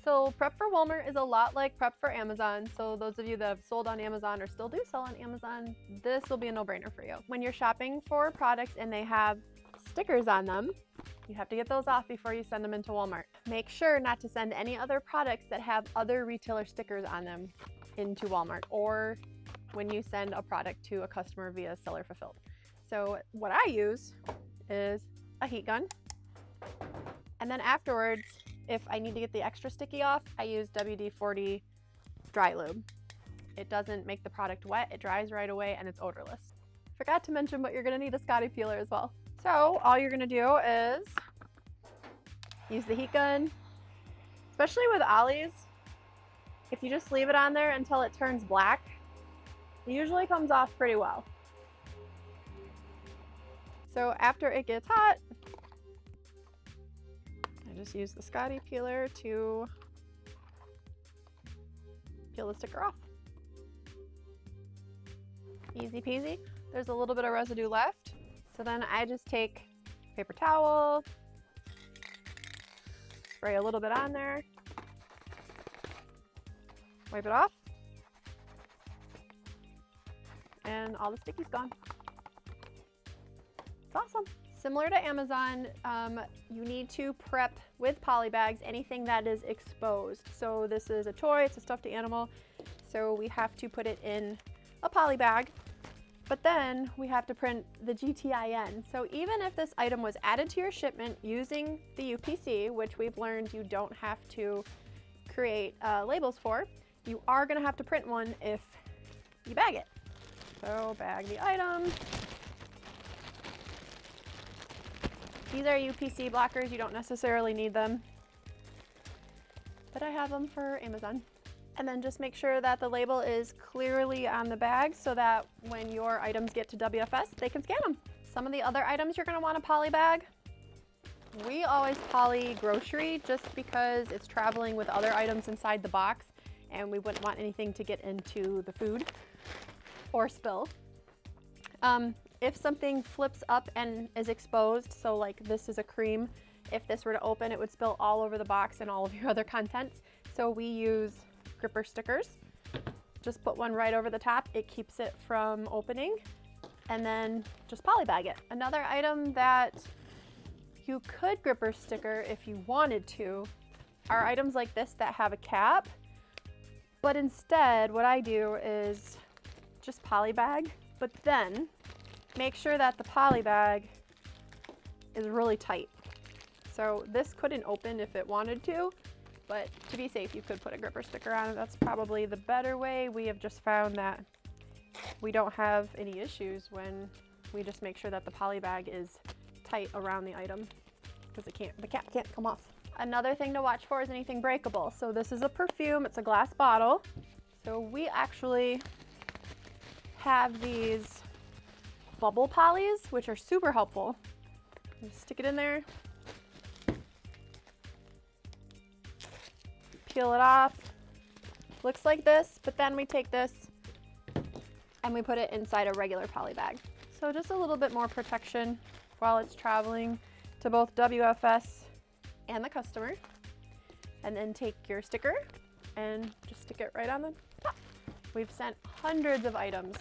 So prep for Walmart is a lot like prep for Amazon. So those of you that have sold on Amazon or still do sell on Amazon, this will be a no-brainer for you. When you're shopping for products and they have stickers on them, you have to get those off before you send them into Walmart. Make sure not to send any other products that have other retailer stickers on them into Walmart, or when you send a product to a customer via seller fulfilled. So what I use is a heat gun. And then afterwards, if I need to get the extra sticky off, I use WD-40 dry lube. It doesn't make the product wet, it dries right away, and it's odorless. Forgot to mention, but you're gonna need a Scotty peeler as well. So all you're gonna do is use the heat gun, especially with ollies. If you just leave it on there until it turns black, it usually comes off pretty well. So after it gets hot, I just use the Scotty peeler to peel the sticker off. Easy peasy. There's a little bit of residue left. So then I just take a paper towel, spray a little bit on there, wipe it off, and all the sticky's gone. It's awesome. Similar to Amazon, you need to prep with poly bags anything that is exposed. So this is a toy, it's a stuffed animal, so we have to put it in a poly bag. But then we have to print the GTIN. So even if this item was added to your shipment using the UPC, which we've learned you don't have to create labels for, you are gonna have to print one if you bag it. So bag the item. These are UPC blockers, you don't necessarily need them, but I have them for Amazon. And then just make sure that the label is clearly on the bag so that when your items get to WFS, they can scan them. Some of the other items you're gonna want a poly bag. We always poly grocery just because it's traveling with other items inside the box and we wouldn't want anything to get into the food or spill. If something flips up and is exposed, so like this is a cream, if this were to open, it would spill all over the box and all of your other contents. So we use gripper stickers. Just put one right over the top. It keeps it from opening, and then just poly bag it. Another item that you could gripper sticker if you wanted to are items like this that have a cap, but instead what I do is just poly bag, but then make sure that the poly bag is really tight. So this couldn't open if it wanted to, but to be safe, you could put a gripper sticker on it. That's probably the better way. We have just found that we don't have any issues when we just make sure that the poly bag is tight around the item because the cap can't come off. Another thing to watch for is anything breakable. So this is a perfume, it's a glass bottle. So we actually have these bubble polys, which are super helpful. Just stick it in there, peel it off. Looks like this, but then we take this and we put it inside a regular poly bag. So just a little bit more protection while it's traveling to both WFS and the customer. And then take your sticker and just stick it right on the top. We've sent hundreds of items,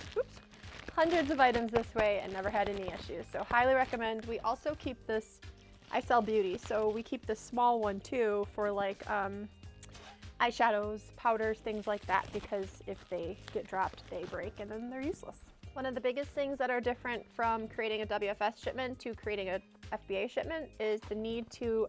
hundreds of items this way and never had any issues. So highly recommend. We also keep this, I sell beauty, so we keep this small one too for like eyeshadows, powders, things like that, because if they get dropped, they break and then they're useless. One of the biggest things that are different from creating a WFS shipment to creating a FBA shipment is the need to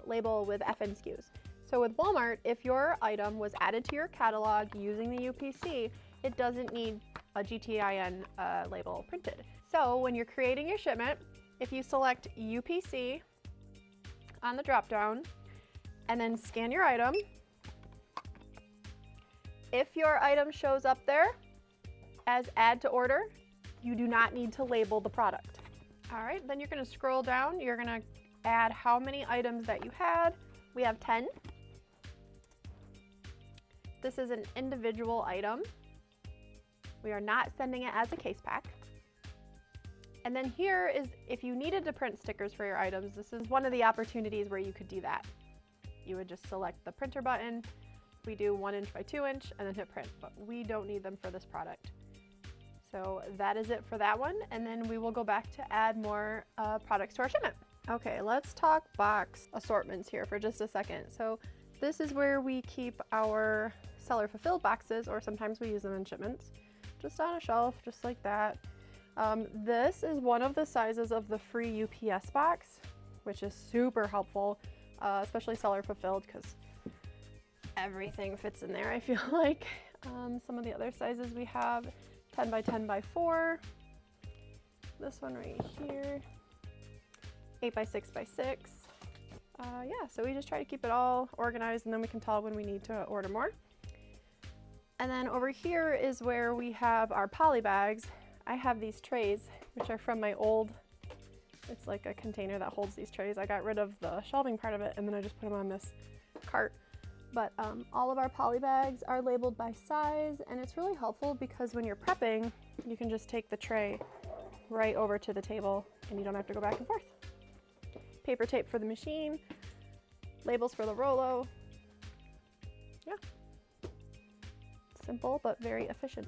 label with FN SKUs. So with Walmart, if your item was added to your catalog using the UPC, it doesn't need a GTIN label printed. So when you're creating your shipment, if you select UPC on the drop-down and then scan your item, if your item shows up there as add to order, you do not need to label the product. All right, then you're gonna scroll down. You're gonna add how many items that you had. We have 10. This is an individual item. We are not sending it as a case pack. And then here is, if you needed to print stickers for your items, this is one of the opportunities where you could do that. you would just select the printer button. We do 1 inch by 2 inch and then hit print, but we don't need them for this product. So that is it for that one. And then we will go back to add more products to our shipment. Okay, let's talk box assortments here for just a second. So this is where we keep our seller fulfilled boxes, or sometimes we use them in shipments, just on a shelf, just like that. This is one of the sizes of the free UPS box, which is super helpful, especially seller fulfilled, because everything fits in there, I feel like. Some of the other sizes we have, 10 by 10 by 4. This one right here, 8 by 6 by 6. Yeah, so we just try to keep it all organized, and then we can tell when we need to order more. And then over here is where we have our poly bags. I have these trays, which are from my old, it's like a container that holds these trays. I got rid of the shelving part of it, and then I just put them on this cart. But all of our poly bags are labeled by size, and it's really helpful because when you're prepping, you can just take the tray right over to the table and you don't have to go back and forth. Paper tape for the machine, labels for the Rolo. Yeah, simple but very efficient.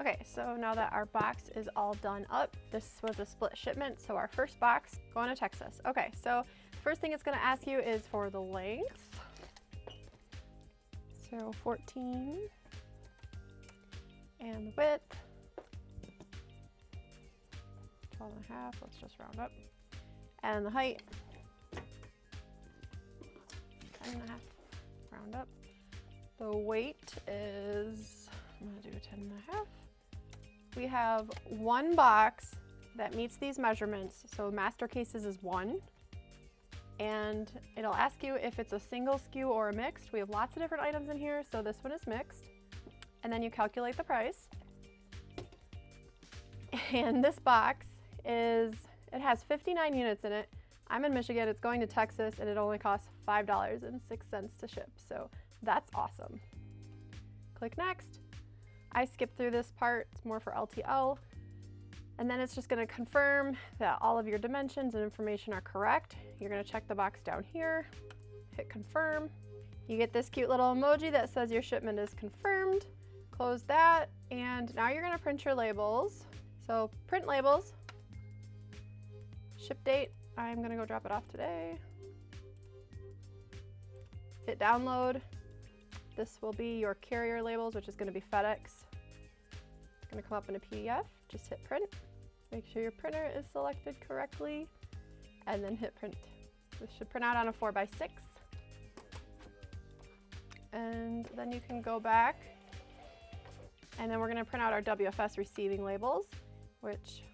Okay, so now that our box is all done up, this was a split shipment, so our first box going to Texas. Okay, so first thing it's going to ask you is for the length. So 14, and the width, 12 and a half, let's just round up, and the height, 10 and a half, round up. The weight is, I'm going to do 10 and a half. We have one box that meets these measurements, so master cases is 1, and it'll ask you if it's a single SKU or a mixed. We have lots of different items in here, so this one is mixed, and then you calculate the price. And this box is, it has 59 units in it. I'm in Michigan, it's going to Texas, and it only costs $5.06 to ship, so that's awesome. Click next. I skipped through this part, it's more for LTL. And then it's just gonna confirm that all of your dimensions and information are correct. You're gonna check the box down here, hit confirm. You get this cute little emoji that says your shipment is confirmed. Close that, and now you're gonna print your labels. So print labels, ship date, I'm gonna go drop it off today. Hit download. This will be your carrier labels, which is going to be FedEx. It's going to come up in a PDF. Just hit print. Make sure your printer is selected correctly, and then hit print. This should print out on a 4x6. And then you can go back, and then we're going to print out our WFS receiving labels, which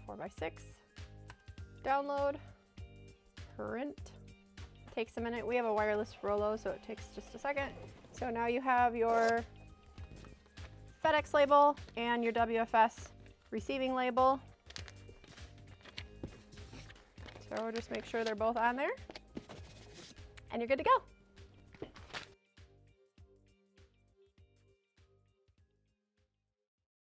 4x6, download, print. Takes a minute. We have a wireless Rollo, so it takes just a second. So now you have your FedEx label and your WFS receiving label. So just make sure they're both on there, and you're good to go.